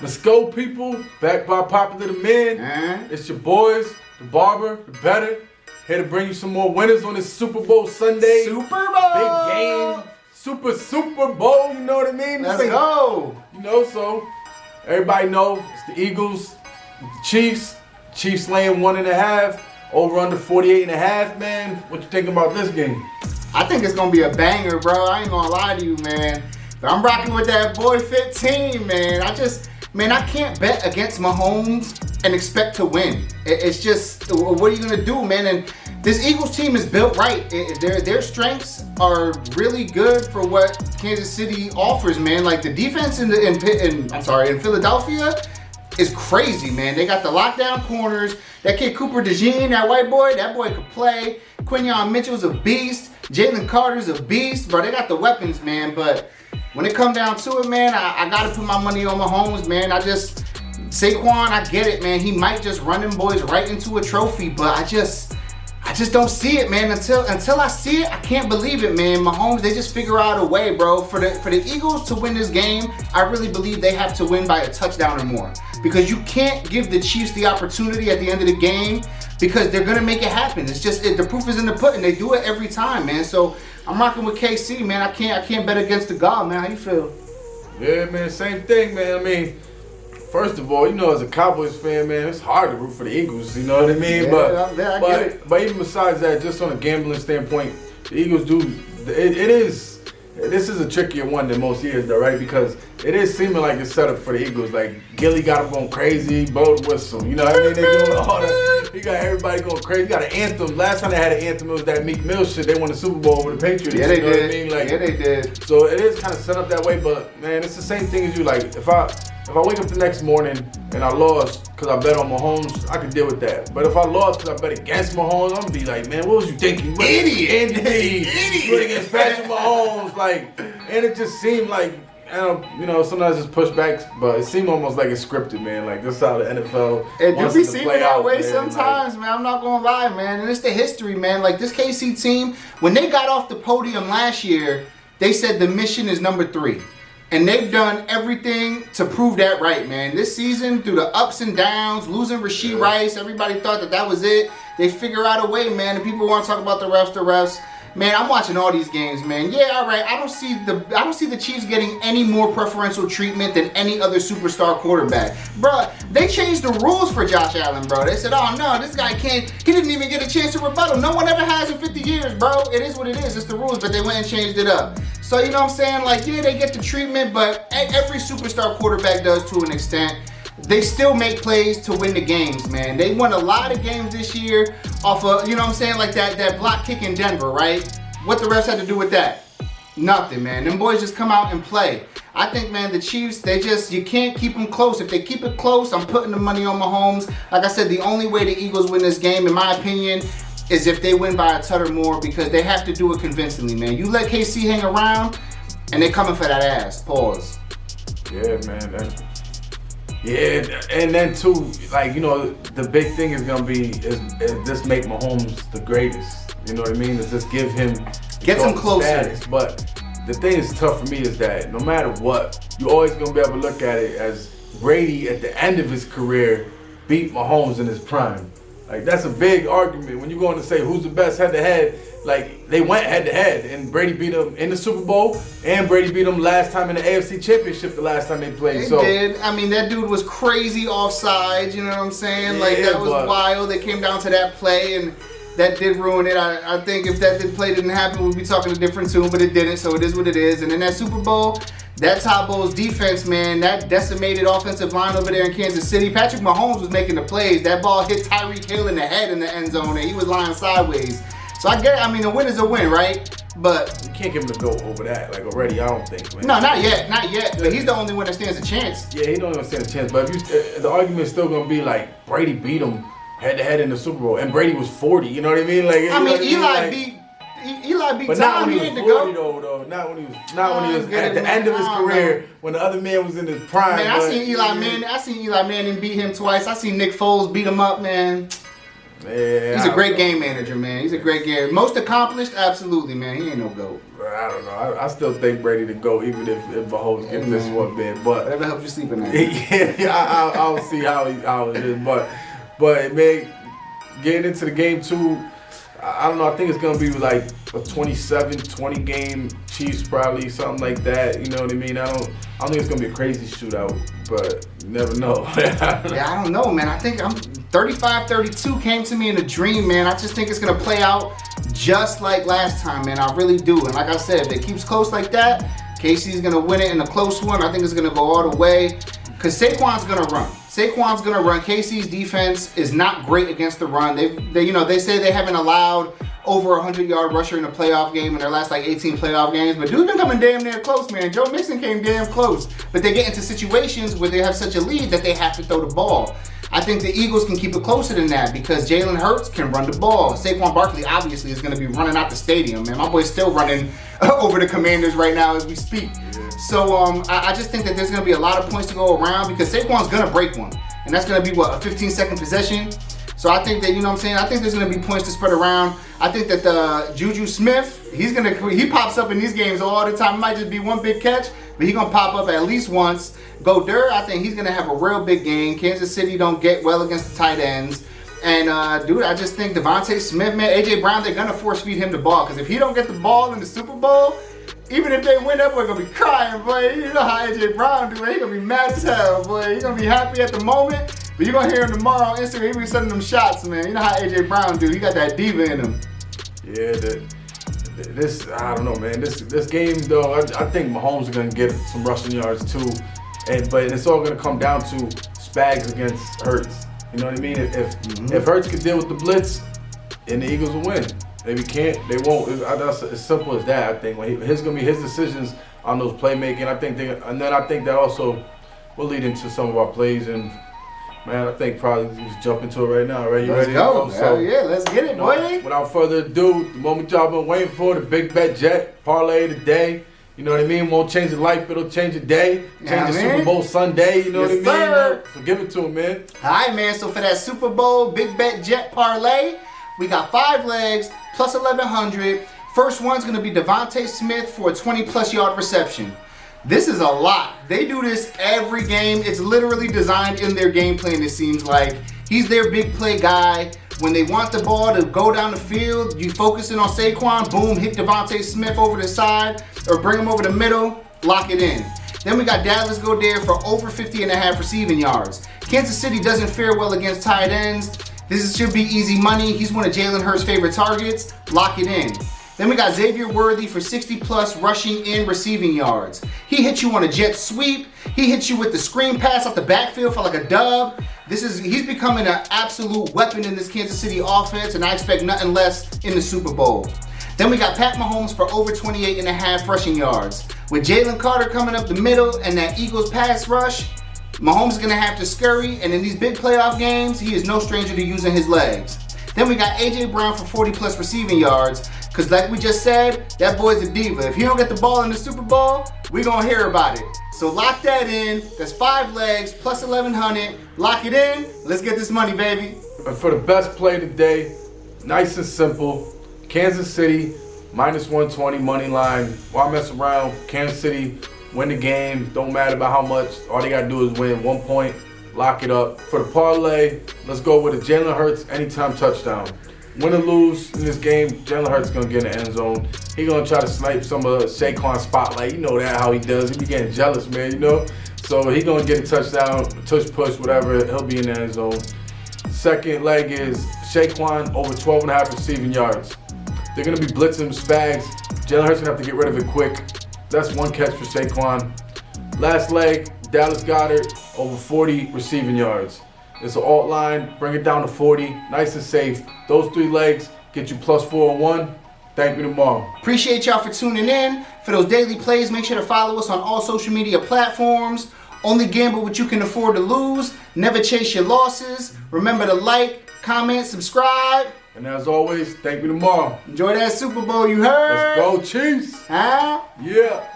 Let's go, people. Back by popular demand. It's your boys, the barber, the better. Here to bring you some more winners on this Super Bowl Sunday. Super Bowl! Big game. Super Bowl, you know what I mean? Let's go! You know, so everybody know it's the Eagles, the Chiefs. Chiefs laying 1.5, over under 48.5, man. What you think about this game? I think it's gonna be a banger, bro. I ain't gonna lie to you, man. But I'm rocking with that boy fit team, man. I can't bet against Mahomes and expect to win. It's just, what are you gonna do, man? And this Eagles team is built right. Their strengths are really good for what Kansas City offers, man. Like the defense in Philadelphia is crazy, man. They got the lockdown corners. That kid Cooper DeJean, that boy could play. Quinyon Mitchell's a beast. Jalen Carter's a beast, bro. They got the weapons, man. But when it come down to it, man, I gotta put my money on Mahomes, man. Saquon, I get it, man. He might just run them boys right into a trophy, but I just don't see it, man. Until I see it, I can't believe it, man. Mahomes, they just figure out a way, bro. For the Eagles to win this game, I really believe they have to win by a touchdown or more. Because you can't give the Chiefs the opportunity at the end of the game because they're gonna make it happen. It's just the proof is in the pudding. They do it every time, man. So I'm rocking with KC, man. I can't bet against the God, man. How you feel? Yeah, man. Same thing, man. I mean, first of all, you know, as a Cowboys fan, man, it's hard to root for the Eagles. You know what I mean? Yeah, I get it. But even besides that, just on a gambling standpoint, the Eagles do. This is a trickier one than most years, though, right? Because it is seeming like it's set up for the Eagles. Like Gilly got them going crazy, blow the whistle. You know what I mean? They doing all that. You got everybody going crazy. You got an anthem. Last time they had an anthem, it was that Meek Mill shit. They won the Super Bowl over the Patriots. Yeah, they you know did. What I mean? Like, yeah, they did. So it is kind of set up that way, but man, it's the same thing as you. Like if I wake up the next morning and I lost because I bet on Mahomes, I can deal with that. But if I lost because I bet against Mahomes, I'm gonna be like, man, what was you thinking? Idiot! You bet against Patrick Mahomes, like, and it just seemed like, sometimes it's pushbacks, but it seemed almost like it's scripted, man. Like this is how the NFL It do wants be it to seeming play that out, way man. sometimes, man. I'm not gonna lie, man. And it's the history, man. Like this KC team, when they got off the podium last year, they said the mission is number 3. And they've done everything to prove that right, man. This season, through the ups and downs, losing Rashee Rice, everybody thought that was it. They figure out a way, man. And people want to talk about the refs. Man, I'm watching all these games, man. Yeah, all right. I don't see the Chiefs getting any more preferential treatment than any other superstar quarterback. Bruh, they changed the rules for Josh Allen, bro. They said, oh no, this guy can't. He didn't even get a chance to rebuttal. No one ever has in 50 years, bro. It is what it is. It's the rules, but they went and changed it up. So, you know what I'm saying? Like, yeah, they get the treatment, but every superstar quarterback does to an extent. They still make plays to win the games, man. They won a lot of games this year off of, you know what I'm saying, like that block kick in Denver, right? What the refs had to do with that? Nothing, man. Them boys just come out and play. I think, man, the Chiefs, you can't keep them close. If they keep it close, I'm putting the money on Mahomes. Like I said, the only way the Eagles win this game, in my opinion, is if they win by a touch or more, because they have to do it convincingly, man. You let KC hang around, and they're coming for that ass. Pause. Yeah, man. And then too, like, you know, the big thing is gonna be is just make Mahomes the greatest. You know what I mean? Is just give him some closer. Status. But the thing that's tough for me is that no matter what, you're always gonna be able to look at it as Brady at the end of his career beat Mahomes in his prime. Like that's a big argument when you're going to say who's the best head-to-head. Like they went head-to-head, and Brady beat him in the Super Bowl, and Brady beat him last time in the AFC Championship the last time they played. They did. I mean, that dude was crazy offside. You know what I'm saying? Like that was wild. They came down to that play, and that did ruin it. I think if that play didn't happen, we'd be talking a different tune, but it didn't. So it is what it is. And in that Super Bowl, that Todd Bowles defense, man, that decimated offensive line over there in Kansas City. Patrick Mahomes was making the plays. That ball hit Tyreek Hill in the head in the end zone, and he was lying sideways. So I mean, a win is a win, right? But you can't give him the GOAT over that, like already. I don't think, man. No, not yet. But he's the only one that stands a chance. Yeah, he don't even stand a chance. But if the argument's still gonna be like Brady beat him head-to-head in the Super Bowl, and Brady was 40. You know what I mean? Like Eli beat but Tom. not when he was 40 though. Not when he was at the end of his career when the other man was in his prime. Man, I seen Eli Manning beat him twice. I seen Nick Foles beat him up, man. Yeah, he's a great game manager, man. He's a great game. Most accomplished, absolutely, man. He ain't no GOAT. Right. I don't know. I still think Brady to go, even if Mahomes gets this one, man. But whatever helps you sleep at night. yeah, I'll see how it is. But man, getting into the game too, I don't know. I think it's gonna be like a 27-20 game. Chiefs probably something like that. You know what I mean? I don't think it's gonna be a crazy shootout, but you never know. Yeah, I don't know, man. I think 35-32 came to me in a dream, man. I just think it's gonna play out just like last time, man. I really do. And like I said, if it keeps close like that, KC's gonna win it in a close one. I think it's gonna go all the way. Cause Saquon's gonna run. KC's defense is not great against the run. They say they haven't allowed over 100-yard rusher in a playoff game in their last like 18 playoff games, but dude's been coming damn near close, man. Joe Mixon came damn close, but they get into situations where they have such a lead that they have to throw the ball. I think the Eagles can keep it closer than that because Jalen Hurts can run the ball. Saquon Barkley obviously is going to be running out the stadium, man. My boy's still running over the Commanders right now as we speak. So I just think that there's going to be a lot of points to go around because Saquon's going to break one. And that's going to be, what, a 15-second possession? So I think that, you know what I'm saying? I think there's going to be points to spread around. I think that Juju Smith, he pops up in these games all the time. It might just be one big catch, but he's going to pop up at least once. Goddard, I think he's going to have a real big game. Kansas City don't get well against the tight ends. And, dude, I just think Devontae Smith, man, A.J. Brown, they're going to force feed him the ball. Because if he don't get the ball in the Super Bowl, even if they win up, we're going to be crying, boy. You know how A.J. Brown do, man. He's going to be mad as hell, boy. He's going to be happy at the moment, but you're going to hear him tomorrow on Instagram. He'll be sending them shots, man. You know how A.J. Brown do. He got that diva in him. Yeah, I don't know, man. This game, though, I think Mahomes is going to get some rushing yards, too. But it's all going to come down to Spags against Hurts. You know what I mean? If Hurts can deal with the blitz, and the Eagles will win. If he can't, they won't. That's as simple as that. I think it's going to be his decisions on those playmaking. I think that also will lead into some of our plays. And man, I think probably we just jump into it right now. Right? You ready? Let's go. Hell yeah, let's get it, boy. Without further ado, the moment y'all been waiting for, the big bet jet parlay today. You know what I mean? Won't change your life, it'll change your day. Change your Super Bowl Sunday, you know what I mean? Sir. So give it to him, man. All right, man. So for that Super Bowl big bet jet parlay, we got 5 legs plus 1,100. First one's going to be Devontae Smith for a 20-plus yard reception. This is a lot. They do this every game. It's literally designed in their game plan, it seems like. He's their big play guy. When they want the ball to go down the field, you focusing on Saquon, boom, hit Devontae Smith over the side or bring him over the middle, lock it in. Then we got Dallas Goedert for over 50.5 receiving yards. Kansas City doesn't fare well against tight ends. This should be easy money. He's one of Jalen Hurts' favorite targets. Lock it in. Then we got Xavier Worthy for 60-plus rushing and receiving yards. He hits you on a jet sweep. He hits you with the screen pass off the backfield for like a dub. He's becoming an absolute weapon in this Kansas City offense, and I expect nothing less in the Super Bowl. Then we got Pat Mahomes for over 28.5 rushing yards. With Jalen Carter coming up the middle and that Eagles pass rush, Mahomes is going to have to scurry, and in these big playoff games, he is no stranger to using his legs. Then we got A.J. Brown for 40-plus receiving yards, because like we just said, that boy's a diva. If he don't get the ball in the Super Bowl, we going to hear about it. So lock that in. That's 5 legs plus 1,100. Lock it in. Let's get this money, baby. And for the best play today, nice and simple, Kansas City, minus 120 money line. Why mess around? Kansas City win the game. Don't matter about how much. All they got to do is win 1 point. Lock it up. For the parlay, let's go with a Jalen Hurts anytime touchdown. Win or lose in this game, Jalen Hurts going to get in the end zone. He going to try to snipe some of Saquon's spotlight. You know that, how he does. He be getting jealous, man, you know? So he going to get a touchdown, push, whatever. He'll be in the end zone. Second leg is Saquon over 12.5 receiving yards. They're going to be blitzing Spags. Jalen Hurts going to have to get rid of it quick. That's 1 catch for Saquon. Last leg, Dallas Goedert over 40 receiving yards. It's an alt line, bring it down to 40, nice and safe. Those 3 legs get you plus 401. Thank you tomorrow. Appreciate y'all for tuning in. For those daily plays, make sure to follow us on all social media platforms. Only gamble what you can afford to lose. Never chase your losses. Remember to like, comment, subscribe. And as always, thank you tomorrow. Enjoy that Super Bowl, you heard? Let's go, Chiefs. Huh? Yeah.